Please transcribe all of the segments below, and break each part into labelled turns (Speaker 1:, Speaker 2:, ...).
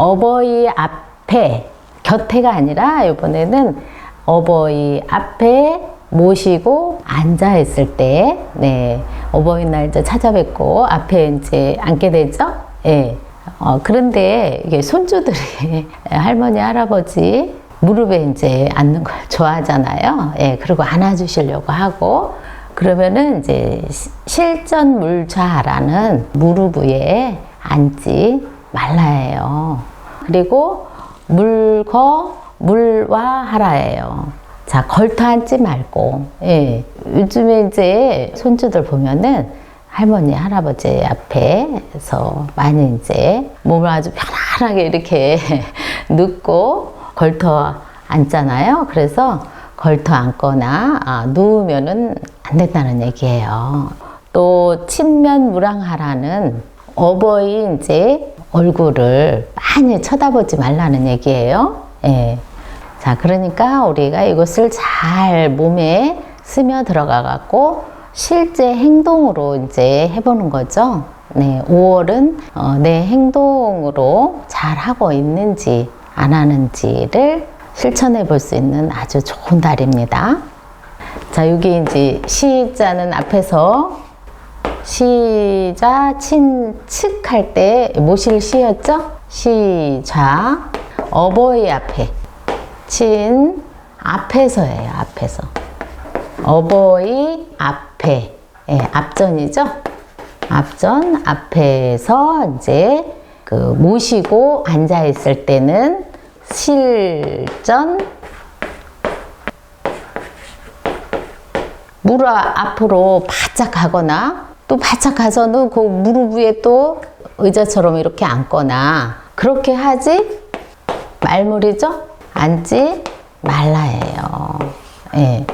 Speaker 1: 어버이 앞에, 곁에가 아니라 이번에는 어버이 앞에 모시고 앉아 있을 때, 네, 어버이날 이제 찾아뵙고 앞에 이제 앉게 되죠. 예. 그런데 이게 손주들이 할머니, 할아버지 무릎에 이제 앉는 걸 좋아하잖아요. 예. 그리고 안아주시려고 하고, 그러면은 이제 실전물좌라는 무릎 위에 앉지 말라 해요. 그리고 물와하라예요. 자, 걸터 앉지 말고. 예. 요즘에 이제 손주들 보면은 할머니, 할아버지 앞에서 많이 이제 몸을 아주 편안하게 이렇게 눕고 걸터 앉잖아요. 그래서 걸터 앉거나 누우면은 안 된다는 얘기예요. 또 친면무랑하라는 어버이 이제 얼굴을 많이 쳐다보지 말라는 얘기예요. 예. 자, 그러니까 우리가 이것을 잘 몸에 스며 들어가 갖고 실제 행동으로 이제 해보는 거죠. 네, 5월은 내 행동으로 잘 하고 있는지 안 하는지를 실천해 볼 수 있는 아주 좋은 달입니다. 자, 여기 이제 시자는 앞에서 시자, 친측 할 때 모실 시였죠? 시자, 어버이 앞에, 친, 앞에서예요, 앞에서. 어버이 앞에, 예, 앞전이죠? 앞전, 앞에서 이제 그 모시고 앉아 있을 때는 실전, 무릎 앞으로 바짝 가거나 또 바짝 가서는 그 무릎 위에 또 의자처럼 이렇게 앉거나 그렇게 하지 말물이죠? 앉지 말라예요. 예.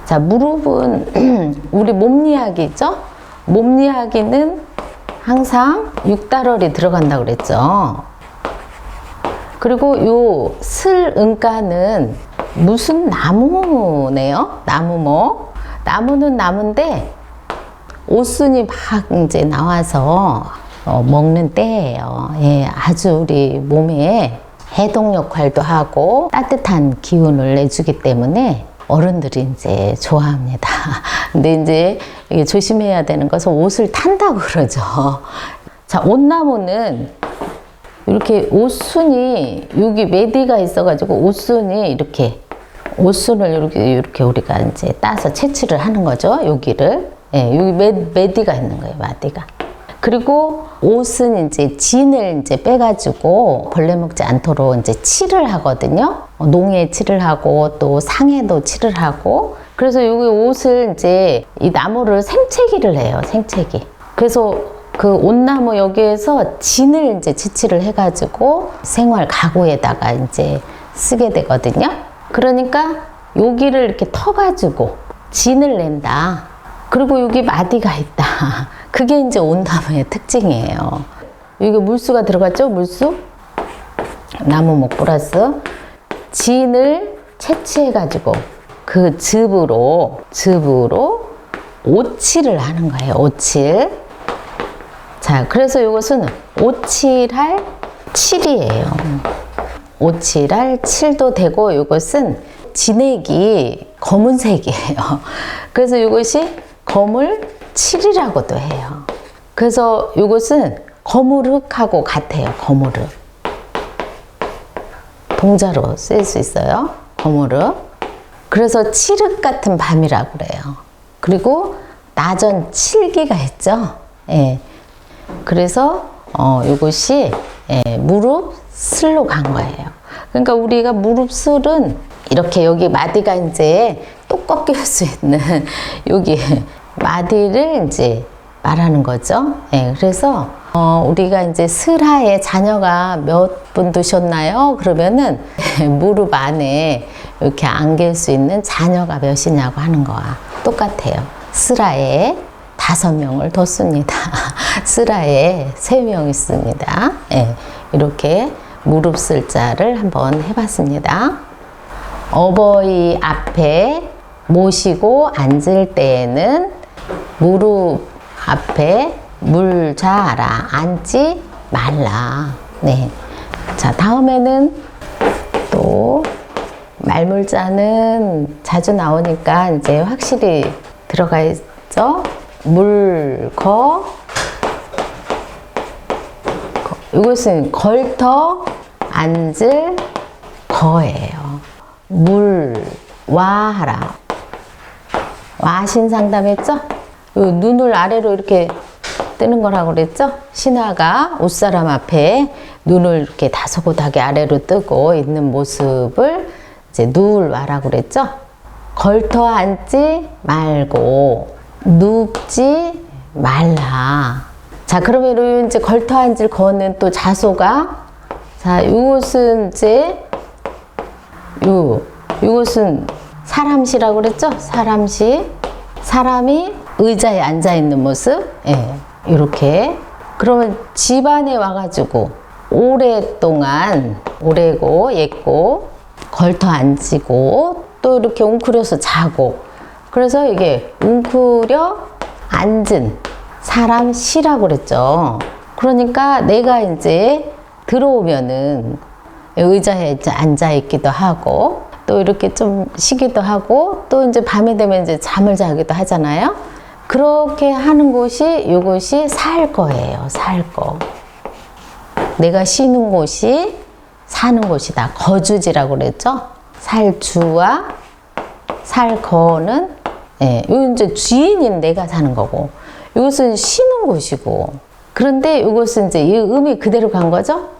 Speaker 1: 자, 무릎은 우리 몸리학이죠? 몸리학에는 항상 육달월이 들어간다고 그랬죠. 그리고 요 슬은가는 무슨 나무네요? 나무목. 나무는 나무인데 오순이 막 이제 나와서 먹는 때예요. 예, 아주 우리 몸에 해독 역할도 하고 따뜻한 기운을 내주기 때문에 어른들이 이제 좋아합니다. 근데 이제 이게 조심해야 되는 것은 옷을 탄다고 그러죠. 자, 옷나무는 이렇게 옷순이 여기 매디가 있어가지고 옷순이 이렇게 옷순을 이렇게 우리가 이제 따서 채취를 하는 거죠. 여기를. 예, 여기 매디가 있는 거예요. 마디가. 그리고 옷은 이제 진을 이제 빼가지고 벌레 먹지 않도록 이제 칠을 하거든요. 농에 칠을 하고 또 상에도 칠을 하고. 그래서 여기 옷을 이제 이 나무를 생채기를 해요. 생채기. 그래서 그 옷나무 여기에서 진을 이제 채취를 해가지고 생활 가구에다가 이제 쓰게 되거든요. 그러니까 여기를 이렇게 터가지고 진을 낸다. 그리고 여기 마디가 있다. 그게 이제 온나무의 특징이에요. 여기 물수가 들어갔죠? 물수? 나무목 플러스 진을 채취해가지고 그 즙으로 오칠을 하는 거예요. 오칠. 자, 그래서 이것은 오칠할 칠이에요. 오칠할 칠도 되고 이것은 진액이 검은색이에요. 그래서 이것이 거물 칠이라고도 해요. 그래서 이것은 거무륵하고 같아요. 거무륵. 동자로 쓸 수 있어요. 거무륵. 그래서 칠흑 같은 밤이라고 그래요. 그리고 나전 칠기가 있죠. 예. 그래서 이것이 무릎 슬로 간 거예요. 그러니까 우리가 무릎 슬은 이렇게 여기 마디가 이제 또 꺾일 수 있는 여기 마디를 이제 말하는 거죠. 예, 그래서 우리가 이제 슬하에 자녀가 몇 분 두셨나요? 그러면은 무릎 안에 이렇게 안길 수 있는 자녀가 몇이냐고 하는 거와 똑같아요. 슬하에 5명을 뒀습니다. 슬하에 3명 있습니다. 예, 이렇게 무릎 슬자를 한번 해봤습니다. 어버이 앞에 모시고 앉을 때에는 무릎 앞에 물자라 앉지 말라. 네. 자, 다음에는 또 말물자는 자주 나오니까 이제 확실히 들어가 있죠. 물거. 이것은 걸터 앉을 거예요. 물와하라. 와신상담했죠? 요 눈을 아래로 이렇게 뜨는 거라고 그랬죠? 신하가 옷사람 앞에 눈을 이렇게 다소곳하게 아래로 뜨고 있는 모습을 이제 누울와라고 그랬죠? 걸터 앉지 말고 눕지 말라. 자, 그러면 이제 걸터 앉을 거는 또 자소가, 자, 이것은 이제 이것은 사람시라고 그랬죠? 사람시. 사람이 의자에 앉아 있는 모습. 예. 이렇게. 그러면 집안에 와가지고 오랫동안 오래고 옛고 걸터 앉고 또 이렇게 웅크려서 자고, 그래서 이게 웅크려 앉은 사람 시라고 그랬죠. 그러니까 내가 이제 들어오면은 의자에 이제 앉아 있기도 하고 또 이렇게 좀 쉬기도 하고 또 이제 밤에 되면 이제 잠을 자기도 하잖아요. 그렇게 하는 곳이 이곳이 살 거예요. 살 거. 내가 쉬는 곳이 사는 곳이다. 거주지라고 그랬죠. 살주와 살거는, 예, 요 이제 주인인 내가 사는 거고, 이것은 쉬는 곳이고. 그런데 이것은 이제 이 음이 그대로 간 거죠.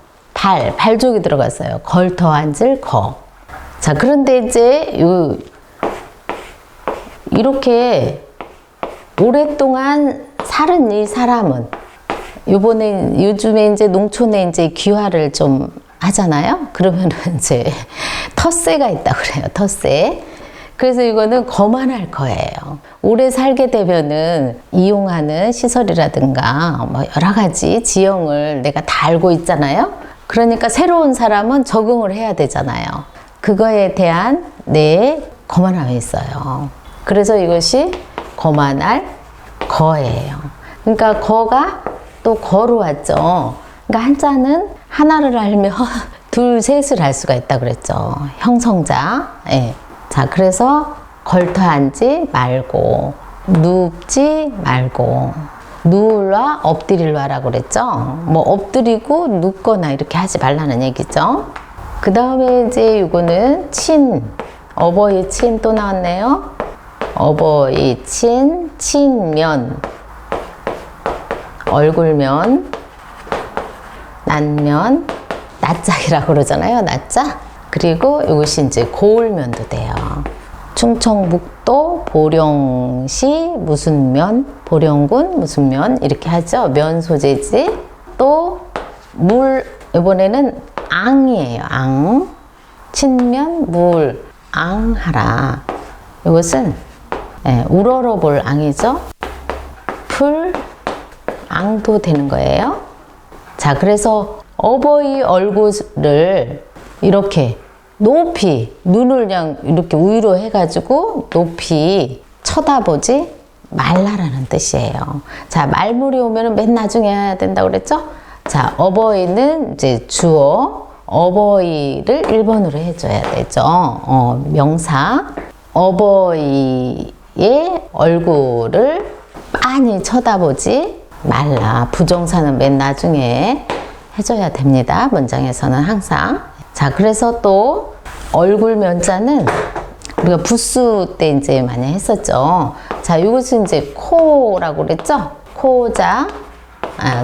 Speaker 1: 발족이 들어갔어요. 걸터 앉을 거. 자, 그런데 이제 이렇게 오랫동안 살은 이 사람은 요즘에 이제 농촌에 이제 귀화를 좀 하잖아요. 그러면은 이제 텃세가 있다 그래요. 텃세. 그래서 이거는 거만할 거예요. 오래 살게 되면은 이용하는 시설이라든가 뭐 여러 가지 지형을 내가 다 알고 있잖아요. 그러니까 새로운 사람은 적응을 해야 되잖아요. 그거에 대한 내 거만함이 있어요. 그래서 이것이 거만할 거예요. 그러니까 거가 또 거로 왔죠. 그러니까 한자는 하나를 알면 둘, 셋을 알 수가 있다 그랬죠. 형성자. 예. 자, 그래서 걸터 앉지 말고 눕지 말고 누울와 엎드릴와라고 그랬죠. 뭐 엎드리고 눕거나 이렇게 하지 말라는 얘기죠. 그 다음에 이제 이거는 친, 어버이 친 또 나왔네요. 어버이 친, 친면, 얼굴면, 낫면, 낯짝이라고 그러잖아요. 낯짝. 그리고 이것이 이제 고을면도 돼요. 충청북도 보령시 무슨 면, 보령군 무슨 면 이렇게 하죠. 면 소재지. 또 물, 이번에는 앙이에요. 앙. 친면, 물, 앙하라. 이것은 우러러볼 앙이죠. 풀, 앙도 되는 거예요. 자, 그래서 어버이 얼굴을 이렇게 높이, 눈을 그냥 이렇게 위로 해가지고 높이 쳐다보지 말라라는 뜻이에요. 자, 말물이 오면은 맨 나중에 해야 된다고 그랬죠? 자, 어버이는 이제 주어, 어버이를 1번으로 해줘야 되죠. 명사. 어버이의 얼굴을 빤히 쳐다보지 말라. 부정사는 맨 나중에 해줘야 됩니다. 문장에서는 항상. 자, 그래서 또 얼굴 면자는 우리가 부수 때 이제 많이 했었죠. 자, 이것은 이제 코라고 그랬죠. 코자,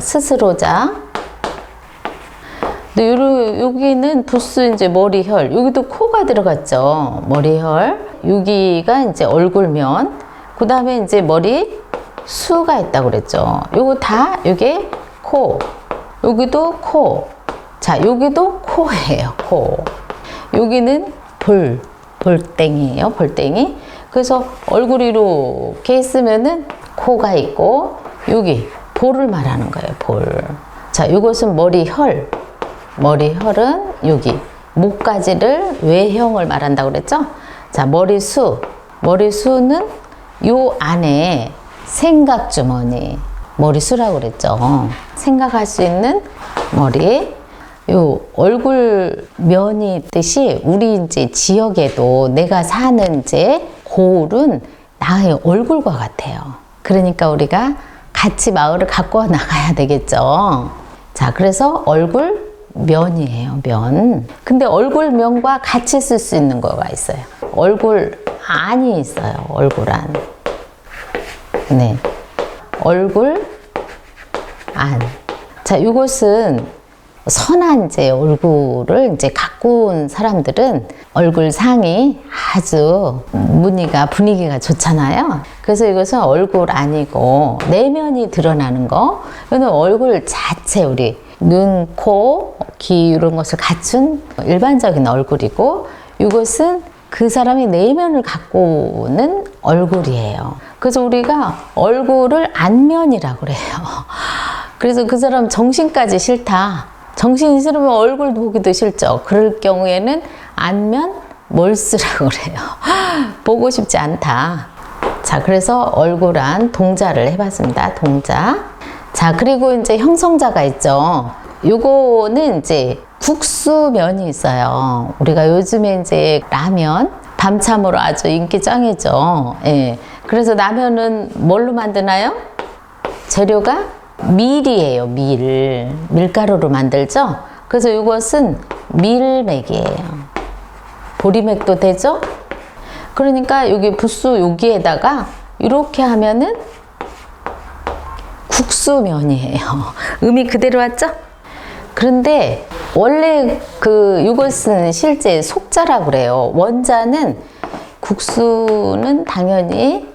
Speaker 1: 스스로자. 근데 여기는 부수 이제 머리혈. 여기도 코가 들어갔죠. 머리혈. 여기가 이제 얼굴면. 그 다음에 이제 머리 수가 있다고 그랬죠. 요거 다, 요게 코. 여기도 코. 자, 여기도 코예요. 코. 여기는 볼땡이에요. 볼땡이. 그래서 얼굴이 이렇게 있으면은 코가 있고, 여기 볼을 말하는 거예요. 볼. 자, 이것은 머리혈. 머리혈은 여기 목가지를 외형을 말한다고 그랬죠. 자, 머리수. 머리수는 요 안에 생각주머니. 머리수라고 그랬죠. 생각할 수 있는 머리. 요 얼굴 면이 있듯이 우리 이제 지역에도 내가 사는 이제 고을은 나의 얼굴과 같아요. 그러니까 우리가 같이 마을을 가꿔 나가야 되겠죠. 자, 그래서 얼굴 면이에요, 면. 근데 얼굴 면과 같이 쓸 수 있는 거가 있어요. 얼굴 안이 있어요, 얼굴 안. 네. 얼굴 안. 자, 이것은 선한 이제 얼굴을 이제 가꾼 사람들은 얼굴 상이 아주 무늬가 분위기가 좋잖아요. 그래서 이것은 얼굴 아니고 내면이 드러나는 거. 이거는 얼굴 자체 우리 눈, 코, 귀 이런 것을 갖춘 일반적인 얼굴이고 이것은 그 사람의 내면을 가꾸는 얼굴이에요. 그래서 우리가 얼굴을 안면이라고 그래요. 그래서 그 사람 정신까지 싫다. 정신이 싫으면 얼굴 보기도 싫죠. 그럴 경우에는 안면 몰수라고 그래요. 보고 싶지 않다. 자, 그래서 얼굴 안 동자를 해봤습니다. 동자. 자, 그리고 이제 형성자가 있죠. 요거는 이제 국수면이 있어요. 우리가 요즘에 이제 라면, 밤참으로 아주 인기 짱이죠. 예. 그래서 라면은 뭘로 만드나요? 재료가 밀이에요, 밀. 밀가루로 만들죠? 그래서 이것은 밀맥이에요. 보리맥도 되죠? 그러니까 여기 부수 여기에다가 이렇게 하면은 국수면이에요. 음이 그대로 왔죠? 그런데 원래 이것은 실제 속자라고 그래요. 원자는 국수는 당연히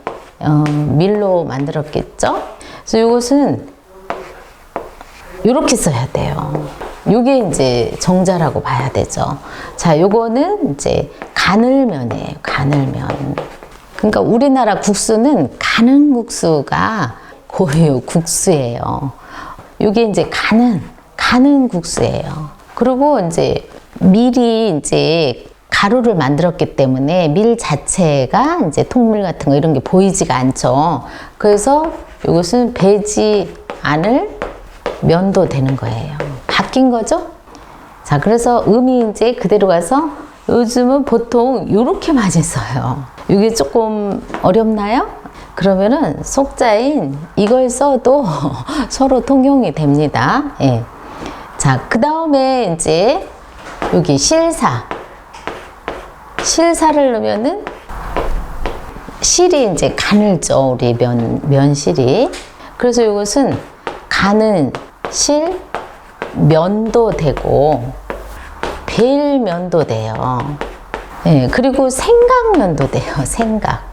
Speaker 1: 밀로 만들었겠죠? 그래서 이것은 이렇게 써야 돼요. 이게 이제 정자라고 봐야 되죠. 자, 요거는 이제 가늘면이에요. 가늘면. 그러니까 우리나라 국수는 가는 국수가 고유 국수예요. 이게 이제 가는 국수예요. 그리고 이제 밀이 이제 가루를 만들었기 때문에 밀 자체가 이제 통밀 같은 거 이런 게 보이지가 않죠. 그래서 이것은 배지 않을 면도 되는 거예요. 바뀐 거죠? 자, 그래서 음이 이제 그대로 가서 요즘은 보통 이렇게 많이 써요. 이게 조금 어렵나요? 그러면은 속자인 이걸 써도 서로 통용이 됩니다. 예. 자, 그 다음에 이제 여기 실사를 넣으면은 실이 이제 가늘죠. 우리 면실이. 그래서 이것은 가는 실, 면도 되고, 벨면도 돼요. 예, 그리고 생각면도 돼요. 생각.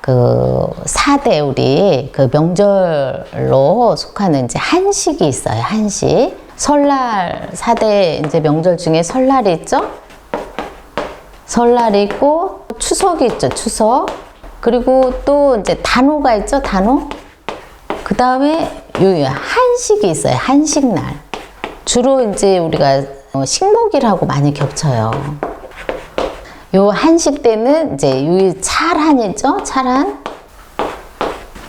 Speaker 1: 그 4대 우리 그 명절로 속하는 이제 한식이 있어요. 한식. 설날 4대 이제 명절 중에 설날이 있죠? 설날이 있고, 추석이 있죠. 추석. 그리고 또 이제 단오가 있죠. 단오. 그 다음에 한식이 있어요. 한식날. 주로 이제 우리가 식목일하고 많이 겹쳐요. 요 한식 때는 이제 요 찰한이죠. 찰한.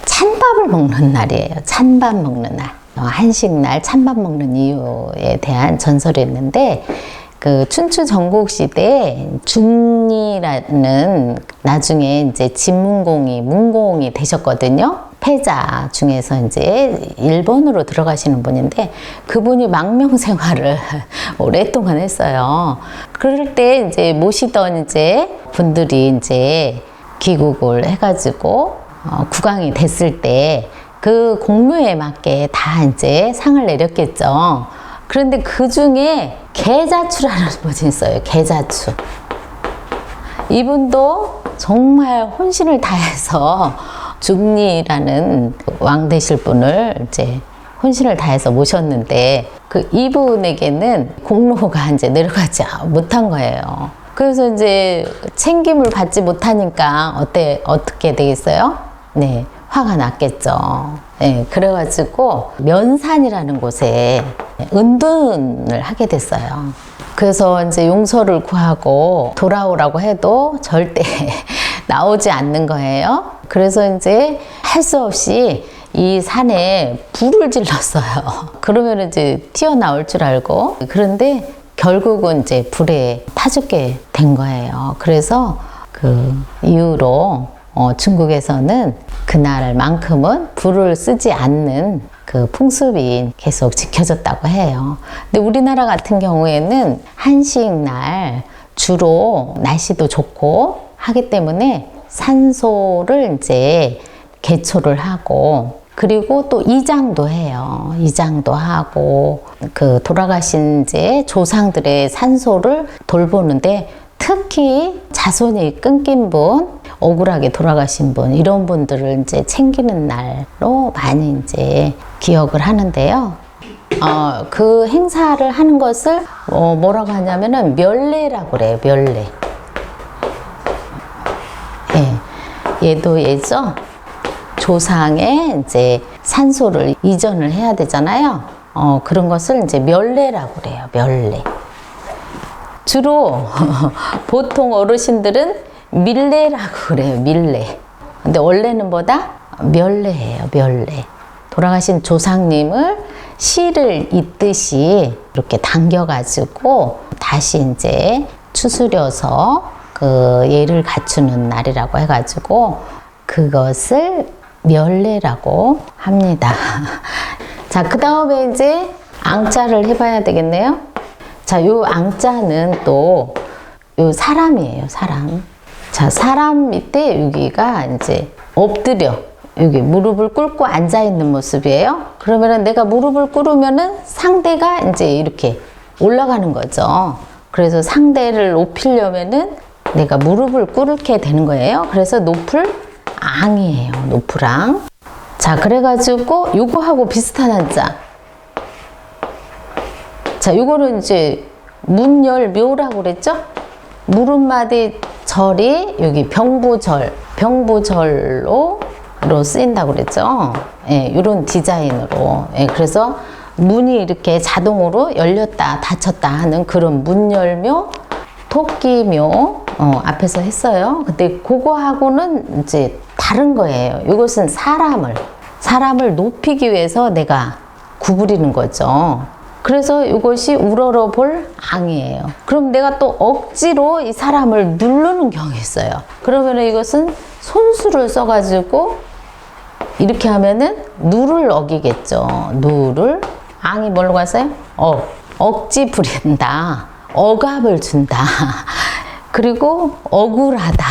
Speaker 1: 찬밥을 먹는 날이에요. 찬밥 먹는 날. 한식날 찬밥 먹는 이유에 대한 전설이 있는데, 그 춘추 전국 시대에 중리라는 나중에 이제 문공이 되셨거든요. 패자 중에서 이제 일본으로 들어가시는 분인데 그분이 망명 생활을 오랫동안 했어요. 그럴 때 이제 모시던 이제 분들이 이제 귀국을 해가지고 국왕이 됐을 때 그 공묘에 맞게 다 이제 상을 내렸겠죠. 그런데 그 중에 계자추라는 분이 있어요. 계자추. 이분도 정말 혼신을 다해서 중리라는 왕 되실 분을 이제 혼신을 다해서 모셨는데 그 이분에게는 공로가 이제 내려가지 못한 거예요. 그래서 이제 챙김을 받지 못하니까 어떻게 되겠어요? 네, 화가 났겠죠. 네, 그래가지고 면산이라는 곳에 은둔을 하게 됐어요. 그래서 이제 용서를 구하고 돌아오라고 해도 절대 나오지 않는 거예요. 그래서 이제 할 수 없이 이 산에 불을 질렀어요. 그러면 이제 튀어나올 줄 알고. 그런데 결국은 이제 불에 타 죽게 된 거예요. 그래서 그 이후로 중국에서는 그날만큼은 불을 쓰지 않는 그 풍습이 계속 지켜졌다고 해요. 근데 우리나라 같은 경우에는 한식날 주로 날씨도 좋고 하기 때문에 산소를 이제 개초를 하고, 그리고 또 이장도 해요. 이장도 하고, 그 돌아가신 이제 조상들의 산소를 돌보는데, 특히 자손이 끊긴 분, 억울하게 돌아가신 분, 이런 분들을 이제 챙기는 날로 많이 이제 기억을 하는데요. 그 행사를 하는 것을 뭐라고 하냐면은 멸례라고 그래요. 멸례. 예, 얘도 얘죠. 조상의 이제 산소를 이전을 해야 되잖아요. 그런 것을 이제 멸례라고 그래요. 멸례. 주로 보통 어르신들은 밀례라고 그래요. 밀례. 근데 원래는 뭐다? 멸례예요. 멸례. 돌아가신 조상님을 씨를 잇듯이 이렇게 당겨가지고 다시 이제 추스려서 그 예를 갖추는 날이라고 해가지고 그것을 멸례라고 합니다. 자, 그 다음에 이제 앙자를 해봐야 되겠네요. 자, 요 앙자는 또 요 사람이에요. 사람. 자, 사람 밑에 여기가 이제 엎드려 여기 무릎을 꿇고 앉아 있는 모습이에요. 그러면은 내가 무릎을 꿇으면은 상대가 이제 이렇게 올라가는 거죠. 그래서 상대를 높이려면은 내가 무릎을 꿇게 되는 거예요. 그래서 높을 앙이에요. 높을 앙. 자, 그래가지고 요거하고 비슷한 한자. 자, 요거는 이제 문열묘라고 그랬죠? 무릎마디 절이 여기 병부절로 쓰인다고 그랬죠? 예, 이런 디자인으로. 예, 그래서 문이 이렇게 자동으로 열렸다 닫혔다 하는 그런 문열묘, 토끼묘 앞에서 했어요. 근데 그거하고는 이제 다른 거예요. 이것은 사람을 높이기 위해서 내가 구부리는 거죠. 그래서 이것이 우러러 볼 앙이에요. 그럼 내가 또 억지로 이 사람을 누르는 경우가 있어요. 그러면 이것은 손수를 써가지고 이렇게 하면은 누를 어기겠죠. 누를. 앙이 뭘로 갔어요? 억지 부린다. 억압을 준다. 그리고 억울하다.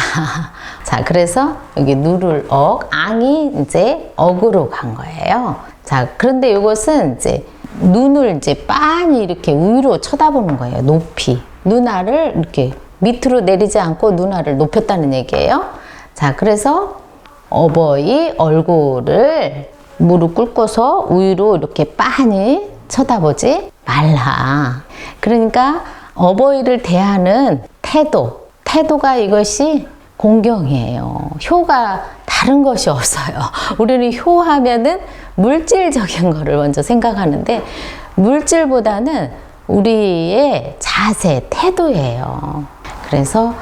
Speaker 1: 자, 그래서 여기 누를 앙이 이제 억으로 간 거예요. 자, 그런데 이것은 이제 눈을 이제 빤히 이렇게 위로 쳐다보는 거예요. 높이. 눈알을 이렇게 밑으로 내리지 않고 눈알을 높였다는 얘기예요. 자, 그래서 어버이 얼굴을 무릎 꿇고서 위로 이렇게 빤히 쳐다보지 말라. 그러니까 어버이를 대하는 태도가 이것이 공경이에요. 효가 다른 것이 없어요. 우리는 효하면은 물질적인 거를 먼저 생각하는데 물질보다는 우리의 자세, 태도예요. 그래서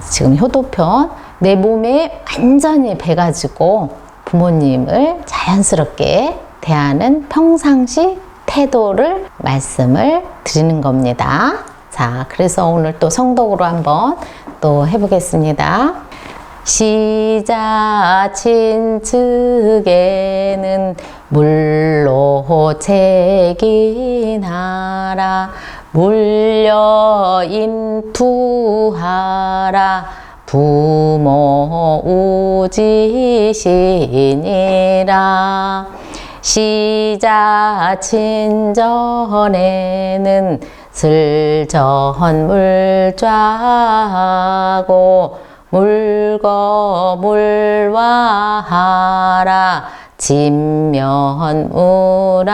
Speaker 1: 지금 효도편 내 몸에 완전히 배가지고 부모님을 자연스럽게 대하는 평상시 태도를 말씀을 드리는 겁니다. 자, 그래서 오늘 또 성독으로 한번 또 해보겠습니다. 시자 친측에는 물로 책임하라 물려 인투하라 부모 우지시니라 시자 친전에는 슬전 물좌고 물거 물화하라 진면 우랑하라